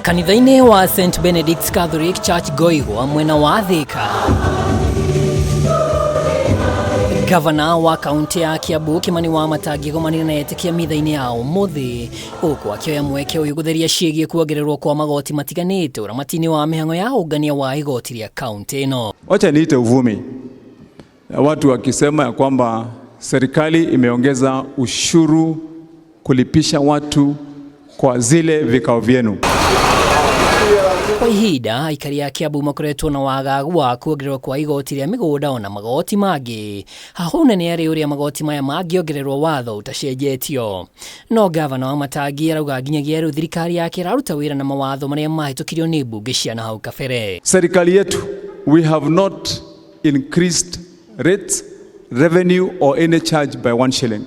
Kanitha-inĩ wa St Benedict's Catholic Church Goigwa mwena wa Thika, Gavana wa kaunti ya Kiambu Kimani WAMATANGI gomanire na etĩkia mitha-inĩ ya ũmũthĩ ũkũ akĩoya mweke ũyũ gũtheria ciĩgiĩ kuongererwo kwa magoti matiganĩte ũramati-inĩ wa mĩhang'o ya ũngania wa igoti rĩa kaunti ĩno. Wacha niite uvumi watu wakisema ya kwamba serikali imeongeza ushuru kulipisha watu kwa zile vikao vyenu. Kwa ihinda AIKARI ya Kiambu makoretwo na wagagu wa kuongererwo kwa igoti rĩa mĩgũnda ona magoti mangĩ. Haha nĩ arĩ ũrĩa magoti maya mangĩongererwo watho utacenjetio. No gavana WAMATANGI arauga nginyagia rĩu thirikari yake ĩraruta wĩra na mawatho marĩa mahĩtũkirio nĩ mbunge cia NAHAU KABERE. Serikali yetu, we have not increased rates, revenue or any charge by 1 shilling.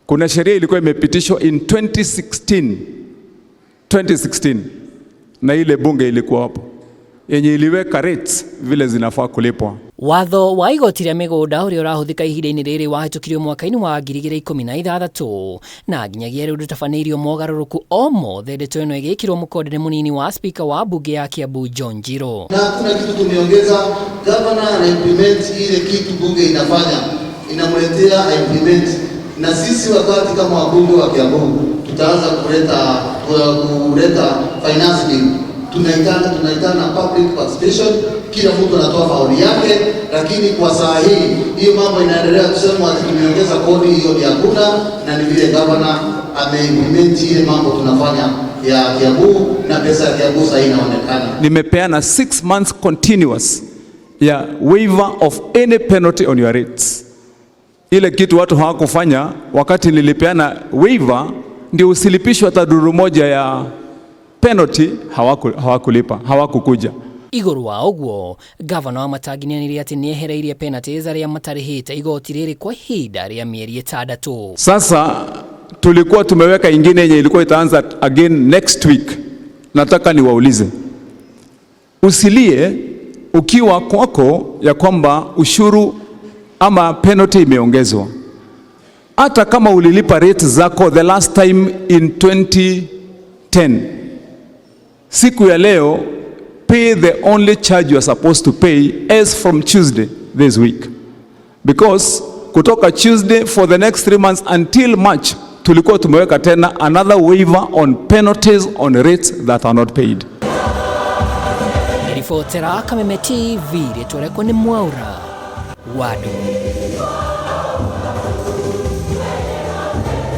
Kuna sheria ilikuwa imepitishwa in 2016 na ile bunge ilikuwa hapo yenye iliweka rates vile zinafaa kulipwa. Watho wa igoti rĩa mĩgũnda ũrĩa ũrahũthĩka ihinda-inĩ rĩrĩ wahĩtũkirio mwaka-inĩ wa 2016 na nginyagia rĩu ndũtabanĩirio mogarũrũku o mothe. Ndeto ĩno ĩgĩkĩrwo mũkonde mũnini wa speaker wa bunge ya Kiambu John Njiro. Na kuna kitu tumeongeza, governor implement ile kitu bunge inafanya, inamletea implement, na sisi wakati kama wabunge wa Kiambu tutaanza kuleta finance bill. Tunaitana public participation, kila mtu anatoa maoni yake, lakini kwa saa hii hiyo mambo inaendelea kusema ati tumeongeza kodi, hiyo ni hakuna, na ni vile governor ameimplement ile mambo tunafanya ya Kiambu na pesa ya Kiambu sasa inaonekana. Nimepeana 6 months continuous ya waiver of any penalty on your rates. Ile kitu watu hawakufanya wakati nilipeana waiver, ndio usilipishwa hata duru moja ya penalty, hawakulipa, hawakukuja. Igũrũ wa ũguo, gavana WAMATANGI nĩanĩrĩire atĩ nĩehereirie penalties arĩa matarĩhĩte igoti rĩrĩ kwa ihinda rĩa mĩeri 6. Sasa tulikuwa tumeweka ingine yenye ilikuwa itaanza again next week. Nataka niwaulize, usilie ukiwa kwako ya kwamba ushuru ama penalty imeongezwa. Hata kama ulilipa rate zako the last time in 2010, siku ya leo pay the only charge you are supposed to pay as from Tuesday this week, because kutoka Tuesday for the next 3 months until March tulikuwa tumeweka tena another waiver on penalties on rates that are not paid. Ripotera Kameme TV, rĩtwa rĩakwa nĩ Mwaura Wadu.